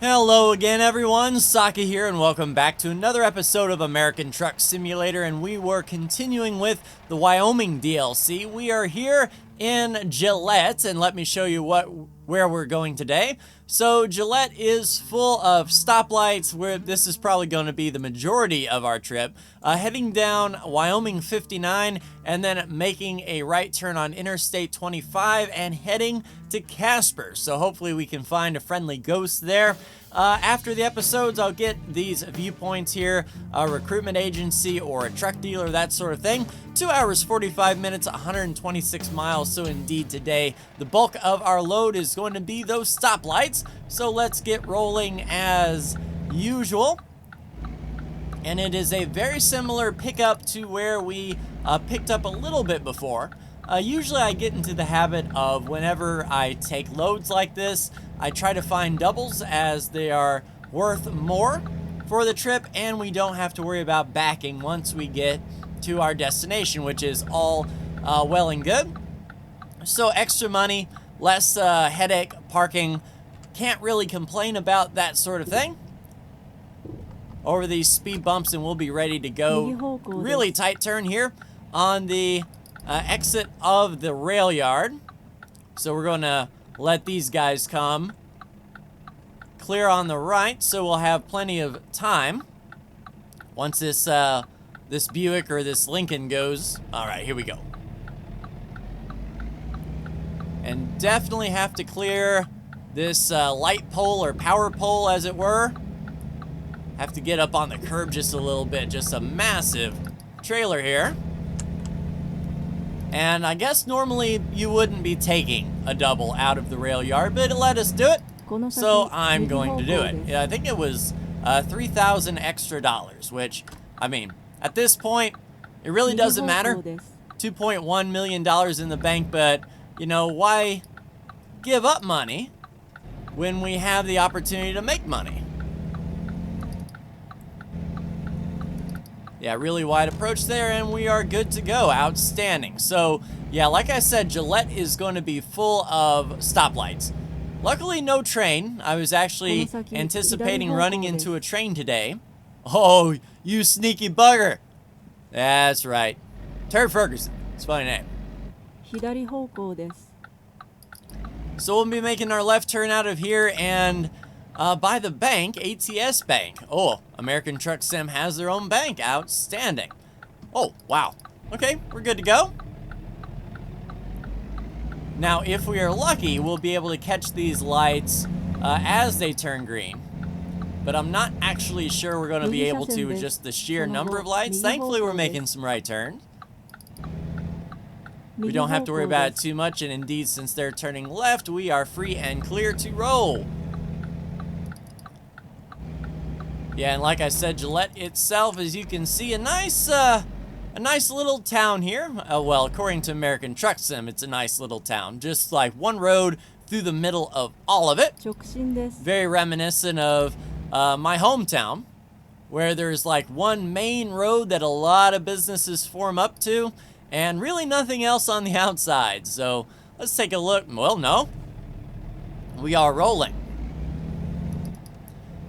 Hello again, everyone. Saki here, and welcome back to another episode of American Truck Simulator. And we were continuing with the Wyoming DLC. We are here in Gillette, and let me show you where we're going today. So Gillette is full of stoplights, where this is probably going to be the majority of our trip. Heading down Wyoming 59 and then making a right turn on Interstate 25 and heading to Casper. So hopefully we can find a friendly ghost there. After the episodes, I'll get these viewpoints here, a recruitment agency or a truck dealer, that sort of thing. 2 hours, 45 minutes, 126 miles. So indeed today, the bulk of our load is going to be those stoplights. So let's get rolling as usual. And it is a very similar pickup to where we picked up a little bit before. Usually I get into the habit of whenever I take loads like this, I try to find doubles as they are worth more for the trip and we don't have to worry about backing once we get to our destination, which is all well and good. So extra money, less headache, parking, can't really complain about that sort of thing. Over these speed bumps and we'll be ready to go. Really tight turn here on the exit of the rail yard. So we're going to let these guys come clear on the right, so we'll have plenty of time once this this Buick or this Lincoln goes. All right, here we go. And definitely have to clear this light pole or power pole, as it were. Have to get up on the curb just a little bit. Just a massive trailer here. And I guess normally you wouldn't be taking a double out of the rail yard, but it let us do it, so I'm going to do it. Yeah, I think it was $3,000 extra, which, I mean, at this point, it really doesn't matter. $2.1 million in the bank, but, you know, why give up money when we have the opportunity to make money? Yeah, really wide approach there, and we are good to go. Outstanding. So, yeah, like I said, Gillette is going to be full of stoplights. Luckily, no train. I was actually anticipating running into a train today. Oh, you sneaky bugger. That's right. Terry Ferguson. It's a funny name. So we'll be making our left turn out of here, and by the bank, ATS Bank. Oh, American Truck Sim has their own bank. Outstanding. Oh, wow. Okay, we're good to go. Now, if we are lucky, we'll be able to catch these lights as they turn green. But I'm not actually sure we're going to be able to with just the sheer number of lights. Thankfully, we're making some right turns. We don't have to worry about it too much, and indeed, since they're turning left, we are free and clear to roll. Yeah, and like I said, Gillette itself, as you can see, a nice little town here. Well, according to American Truck Sim, it's a nice little town. Just like one road through the middle of all of it. Very reminiscent of my hometown, where there's like one main road that a lot of businesses form up to, and really nothing else on the outside. So let's take a look. Well, no, we are rolling.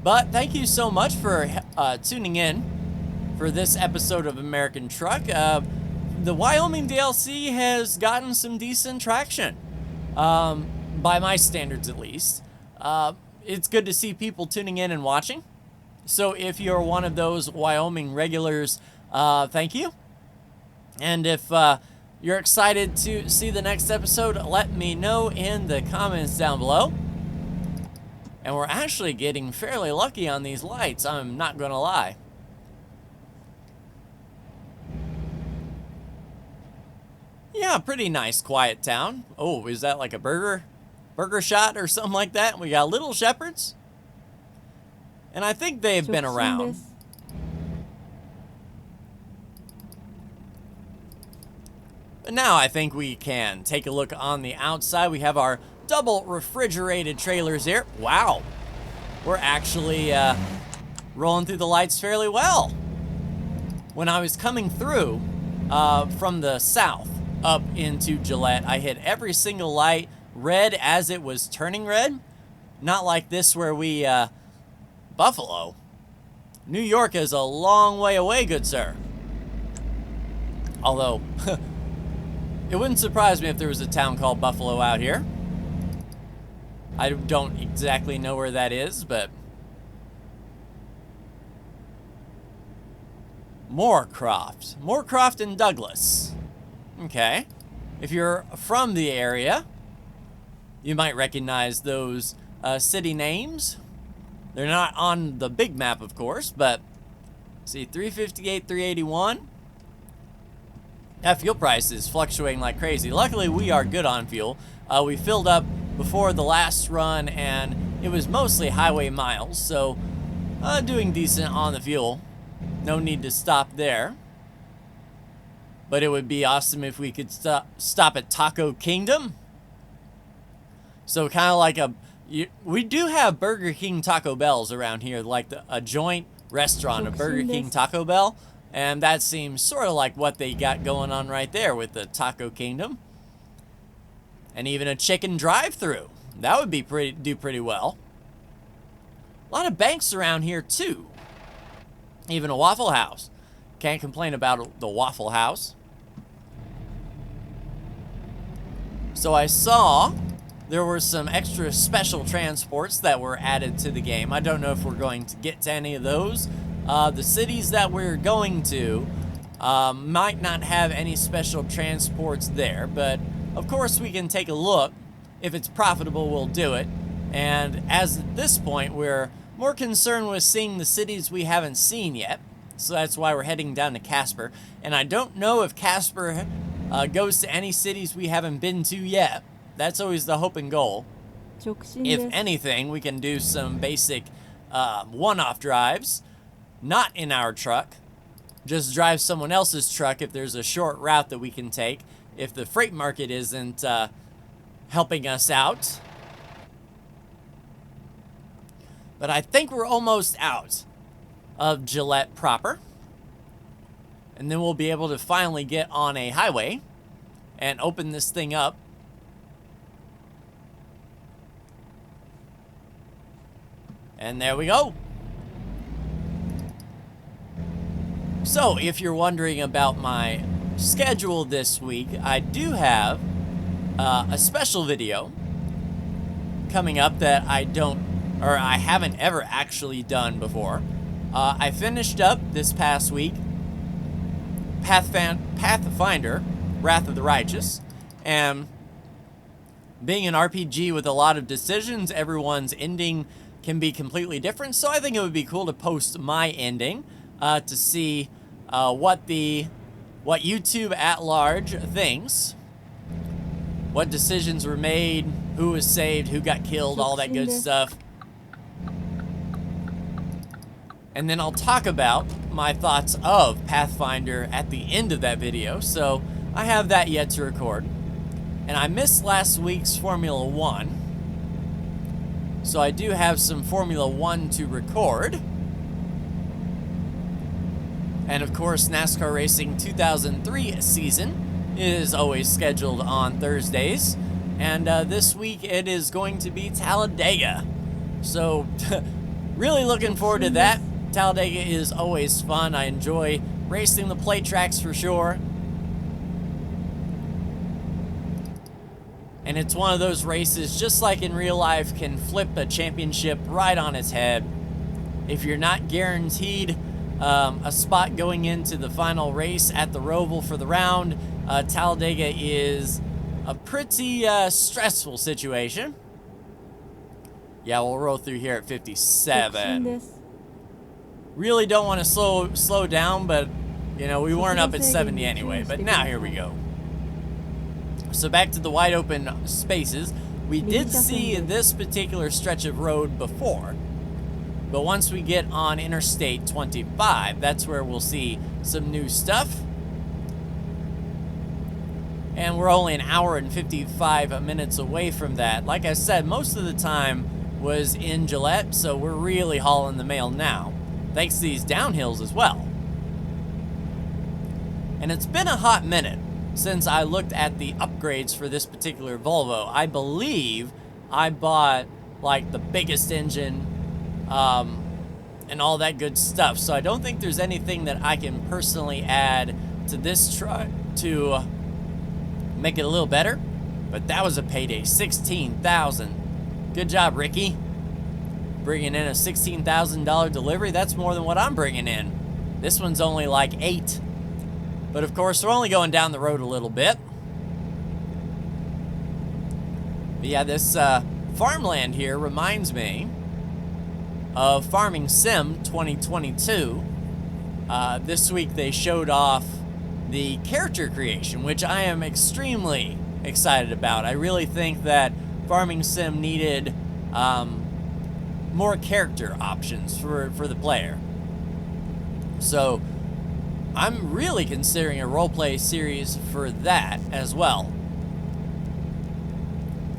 But thank you so much for tuning in for this episode of American Truck. The Wyoming DLC has gotten some decent traction, by my standards at least. It's good to see people tuning in and watching. So if you're one of those Wyoming regulars, thank you. And if you're excited to see the next episode, let me know in the comments down below. And we're actually getting fairly lucky on these lights, I'm not gonna lie. Yeah, pretty nice, quiet town. Oh, is that like a burger shot or something like that? We got Little Shepherds. And I think they've been around. But now I think we can take a look on the outside. We have our double refrigerated trailers here. Wow. We're actually rolling through the lights fairly well. When I was coming through from the south up into Gillette, I hit every single light red as it was turning red. Not like this where we Buffalo? New York is a long way away, good sir. Although, it wouldn't surprise me if there was a town called Buffalo out here. I don't exactly know where that is, but... Moorcroft and Douglas. Okay. If you're from the area, you might recognize those city names. They're not on the big map, of course, but see, 358, 381. That fuel price is fluctuating like crazy. Luckily, we are good on fuel. We filled up before the last run, and it was mostly highway miles, so doing decent on the fuel. No need to stop there. But it would be awesome if we could stop at Taco Kingdom. So kind of like we do have Burger King Taco Bells around here, like a joint restaurant of Burger King Taco Bell. And that seems sort of like what they got going on right there with the Taco Kingdom. And even a chicken drive-thru. That would be do pretty well. A lot of banks around here too. Even a Waffle House. Can't complain about the Waffle House. So I saw there were some extra special transports that were added to the game. I don't know if we're going to get to any of those. The cities that we're going to might not have any special transports there, but of course we can take a look. If it's profitable, we'll do it. And as at this point, we're more concerned with seeing the cities we haven't seen yet. So that's why we're heading down to Casper. And I don't know if Casper goes to any cities we haven't been to yet. That's always the hope and goal. If anything, we can do some basic one-off drives. Not in our truck. Just drive someone else's truck if there's a short route that we can take. If the freight market isn't helping us out. But I think we're almost out of Gillette proper. And then we'll be able to finally get on a highway and open this thing up. And there we go. So, if you're wondering about my schedule this week, I do have a special video coming up that I haven't ever actually done before. I finished up this past week Pathfinder, Wrath of the Righteous, and being an RPG with a lot of decisions, everyone's ending can be completely different, so I think it would be cool to post my ending to see what YouTube at large thinks, what decisions were made, who was saved, who got killed, all that good stuff. And then I'll talk about my thoughts of Pathfinder at the end of that video, so I have that yet to record. And I missed last week's Formula 1, so I do have some Formula 1 to record. And of course, NASCAR Racing 2003 season is always scheduled on Thursdays. And this week it is going to be Talladega. So, really looking forward to that. Talladega is always fun. I enjoy racing the plate tracks for sure. And it's one of those races, just like in real life, can flip a championship right on its head. If you're not guaranteed a spot going into the final race at the Roval for the round, Talladega is a pretty stressful situation. Yeah, we'll roll through here at 57. Really don't want to slow down, but you know, we weren't up at 70 anyway. But now here we go. So back to the wide open spaces. We did see this particular stretch of road before, but once we get on Interstate 25, that's where we'll see some new stuff. And we're only an hour and 55 minutes away from that. Like I said, most of the time was in Gillette, so we're really hauling the mail now, thanks to these downhills as well. And it's been a hot minute since I looked at the upgrades for this particular Volvo. I believe I bought like the biggest engine and all that good stuff. So I don't think there's anything that I can personally add to this truck to make it a little better. But that was a payday, 16,000. Good job, Ricky. Bringing in a $16,000 delivery. That's more than what I'm bringing in. This one's only like 8. But of course, we're only going down the road a little bit. But yeah, this farmland here reminds me of Farming Sim 2022. This week they showed off the character creation, which I am extremely excited about. I really think that Farming Sim needed more character options for the player. So I'm really considering a roleplay series for that as well.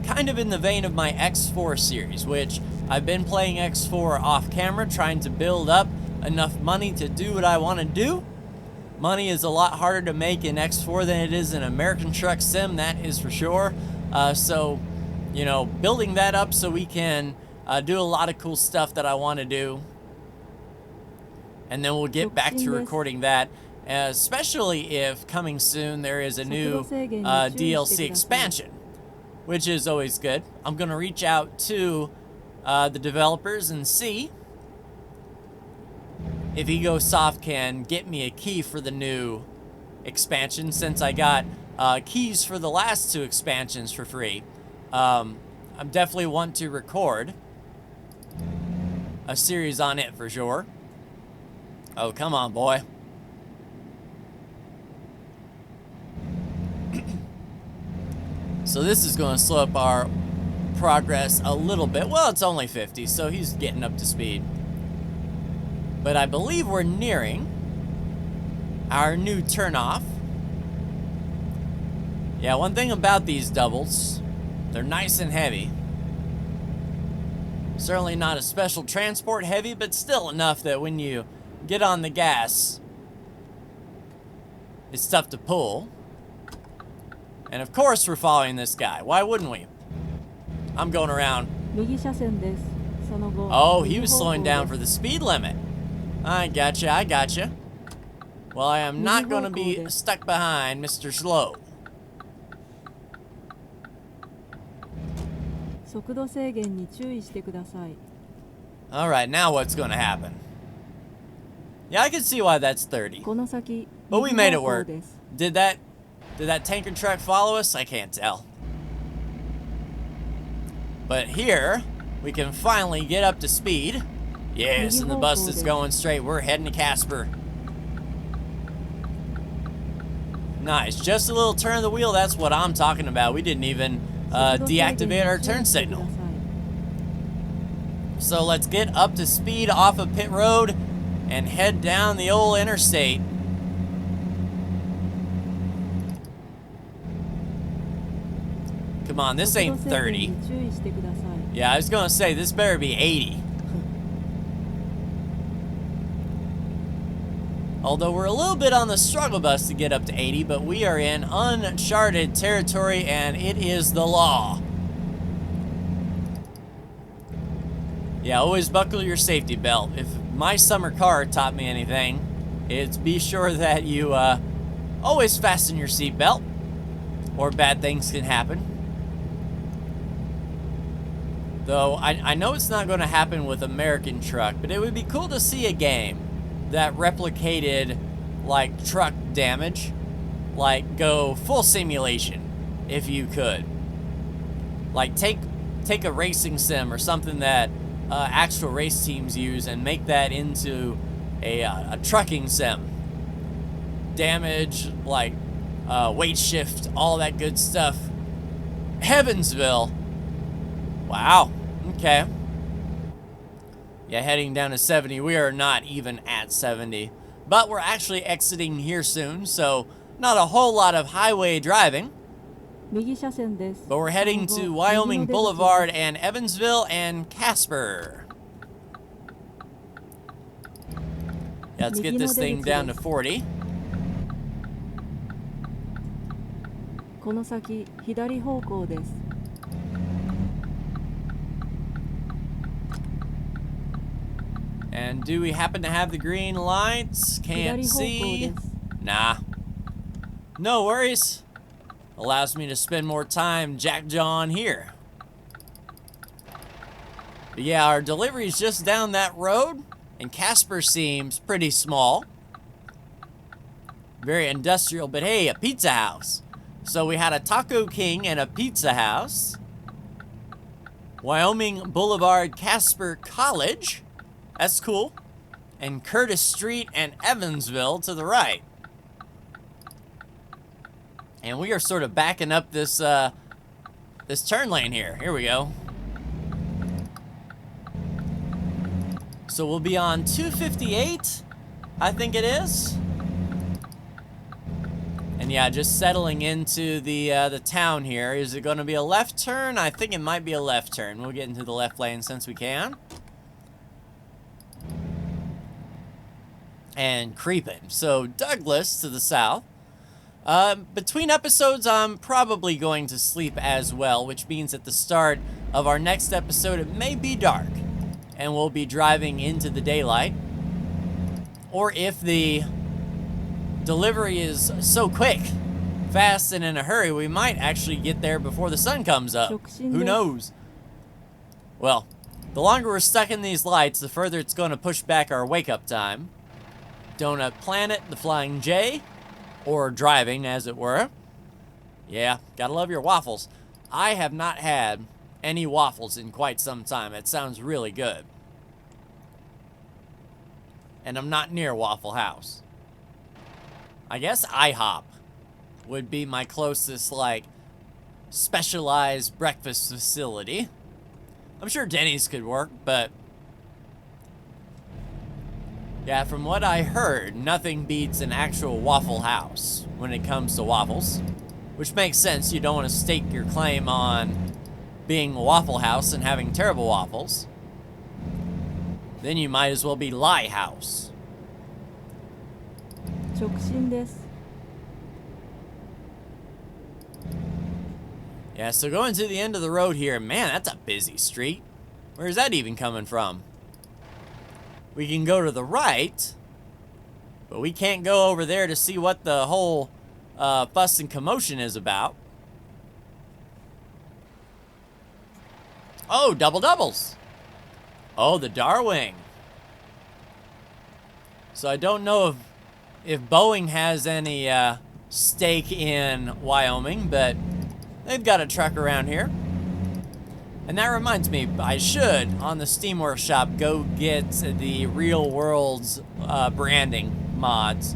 Kind of in the vein of my X4 series, which I've been playing X4 off camera, trying to build up enough money to do what I want to do. Money is a lot harder to make in X4 than it is in American Truck Sim, that is for sure. So, you know, building that up so we can do a lot of cool stuff that I want to do. And then we'll get back to recording that, especially if coming soon there is a new DLC expansion, which is always good. I'm going to reach out to the developers and see if EgoSoft can get me a key for the new expansion, since I got keys for the last 2 expansions for free. I definitely want to record a series on it for sure. Oh, come on, boy. So this is going to slow up our progress a little bit. Well, it's only 50, so he's getting up to speed. But I believe we're nearing our new turnoff. Yeah, one thing about these doubles, they're nice and heavy. Certainly not a special transport heavy, but still enough that when you get on the gas, it's tough to pull. And of course we're following this guy. Why wouldn't we? I'm going around. Oh, he was slowing down for the speed limit. I gotcha, I gotcha. Well, I am not going to be stuck behind Mr. Slow. Alright, now what's going to happen? Yeah, I can see why that's 30. But we made it work. Did that tanker truck follow us? I can't tell. But here, we can finally get up to speed. Yes, and the bus is going straight. We're heading to Casper. Nice. Just a little turn of the wheel. That's what I'm talking about. We didn't even deactivate our turn signal. So let's get up to speed off of pit road and head down the old interstate. Come on, this ain't 30. Yeah, I was gonna say, this better be 80. Although we're a little bit on the struggle bus to get up to 80, but we are in uncharted territory and it is the law. Yeah, always buckle your safety belt. If my summer car taught me anything, it's be sure that you always fasten your seatbelt, or bad things can happen. Though I know it's not going to happen with American Truck, but it would be cool to see a game that replicated like truck damage, like go full simulation if you could. Like take a racing sim or something that actual race teams use and make that into a trucking sim. Damage, like weight shift, all that good stuff. Heavensville. Wow. Okay. Yeah, heading down to 70. We are not even at 70. But we're actually exiting here soon, so not a whole lot of highway driving. But we're heading to Wyoming Boulevard and Evansville and Casper. Yeah, let's get this thing down to 40. And do we happen to have the green lights? Can't see. Nah. No worries. Allows me to spend more time jack-jawing here. But yeah, our delivery's just down that road, and Casper seems pretty small. Very industrial, but hey, a pizza house. So we had a Taco King and a pizza house. Wyoming Boulevard, Casper College. That's cool. And Curtis Street and Evansville to the right. And we are sort of backing up this this turn lane here. Here we go. So we'll be on 258, I think it is. And yeah, just settling into the town here. Is it going to be a left turn? I think it might be a left turn. We'll get into the left lane since we can. And creeping. So Douglas to the south. Between episodes, I'm probably going to sleep as well, which means at the start of our next episode, it may be dark, and we'll be driving into the daylight. Or if the delivery is so quick, fast, and in a hurry, we might actually get there before the sun comes up. Who knows? Well, the longer we're stuck in these lights, the further it's going to push back our wake-up time. Donut Planet, the Flying J, or driving, as it were. Yeah, gotta love your waffles. I have not had any waffles in quite some time. It sounds really good. And I'm not near Waffle House. I guess IHOP would be my closest, like, specialized breakfast facility. I'm sure Denny's could work, but yeah, from what I heard, nothing beats an actual Waffle House when it comes to waffles. Which makes sense. You don't want to stake your claim on being a Waffle House and having terrible waffles. Then you might as well be Lie House. Yeah, so going to the end of the road here, man, that's a busy street. Where's that even coming from? We can go to the right, but we can't go over there to see what the whole fuss and commotion is about. Oh, double doubles. Oh, the Darwing. So I don't know if Boeing has any stake in Wyoming, but they've got a truck around here. And that reminds me, I should, on the Steam Workshop, go get the Real World's branding mods.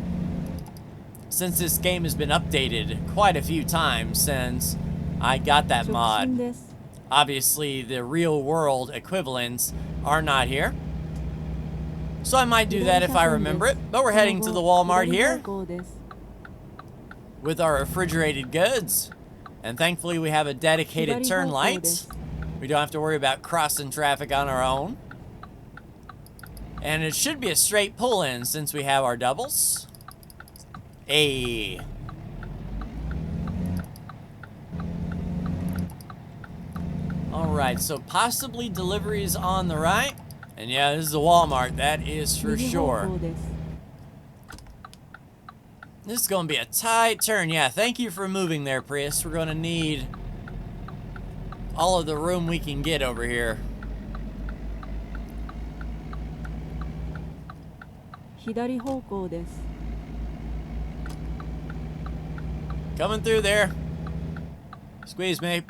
Since this game has been updated quite a few times since I got that mod. Obviously, the Real World equivalents are not here. So I might do that if I remember it. But we're heading to the Walmart here with our refrigerated goods. And thankfully, we have a dedicated turn light. We don't have to worry about crossing traffic on our own. And it should be a straight pull-in since we have our doubles. Hey. Alright, so possibly deliveries on the right. And yeah, this is a Walmart, that is for sure. This is going to be a tight turn. Yeah, thank you for moving there, Prius. We're going to need all of the room we can get over here. Coming through there. Squeeze me.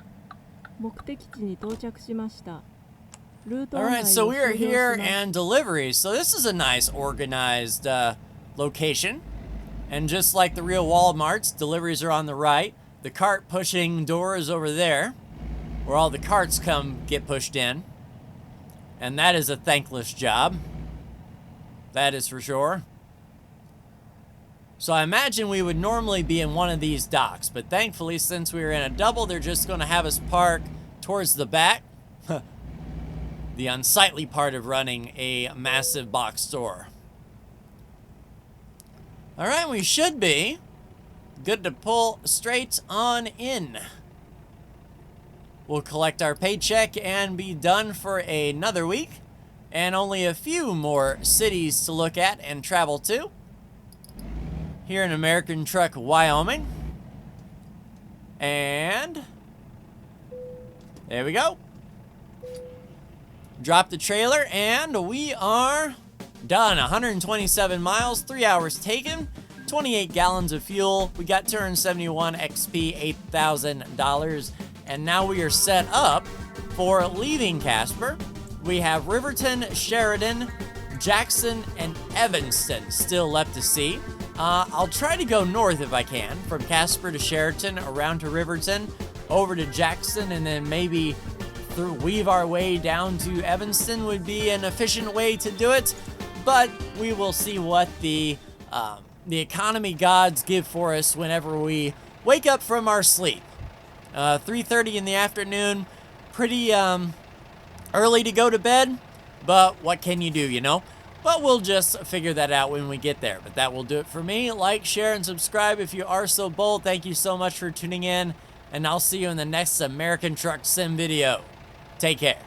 Alright, so we are here and deliveries. So this is a nice organized location. And just like the real Walmarts, deliveries are on the right. The cart pushing door is over there, where all the carts get pushed in. And that is a thankless job. That is for sure. So I imagine we would normally be in one of these docks, but thankfully, since we were in a double, they're just going to have us park towards the back. The unsightly part of running a massive box store. Alright, we should be good to pull straight on in. We'll collect our paycheck and be done for another week. and only a few more cities to look at and travel to here in American Truck, Wyoming. And there we go. Drop the trailer and we are done. 127 miles, 3 hours taken, 28 gallons of fuel. We got 271 XP, $8,000. And now we are set up for leaving Casper. We have Riverton, Sheridan, Jackson, and Evanston still left to see. I'll try to go north if I can, from Casper to Sheridan, around to Riverton, over to Jackson, and then maybe weave our way down to Evanston would be an efficient way to do it. But we will see what the economy gods give for us whenever we wake up from our sleep. 3:30 in the afternoon, pretty early to go to bed, but what can you do, you know? But we'll just figure that out when we get there. But that will do it for me. Like, share, and subscribe if you are so bold. Thank you so much for tuning in, and I'll see you in the next American Truck Sim video. Take care.